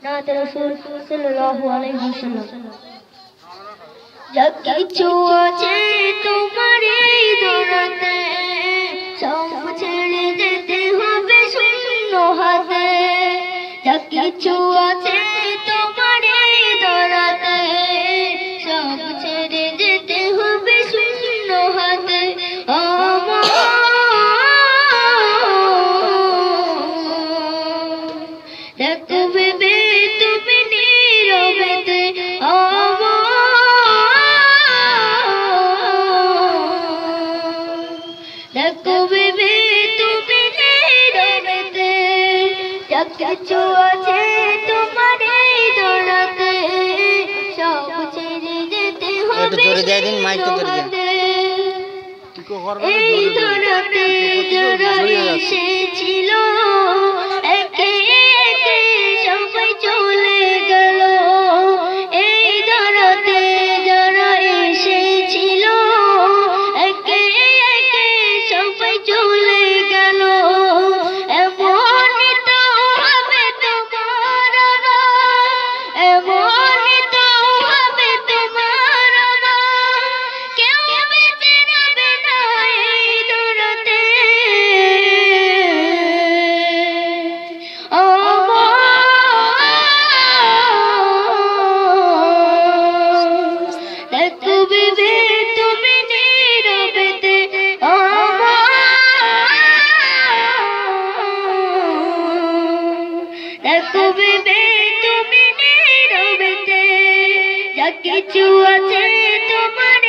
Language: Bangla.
নাতে রাসূল সাল্লাল্লাহু আলাইহি ওয়াসাল্লাম। যা কিছু আছে তোমার এই দুনিয়াতে সব ছেড়ে যেতে হবে শূন্য হাতে। যা কিছু আছে তোমার এই দুনিয়াতে সব ছেড়ে যেতে হবে শূন্য হাতে। দেখবে তুমি নীরবেতে দেখবে তুমি নীরবেতে যা কিছু আছে তোমার এই দুনিয়াতে সব ছেড়ে যেতে হবে এই দুনিয়াতে যারা এসেছিল একে একে সবাই চলে গেল। এই দুনিয়াতে যারা এসেছিল একে একে সবাই চলে গেল। এমনই তো হবে তোমার এমনই তো হবে তোমার কেউ বেঁচে যাবে না এই দুনিয়াতে। দেখবে তুমি নীরবেতে দেখবে তুমি নীরবেতে যা কিছু আছে তোমার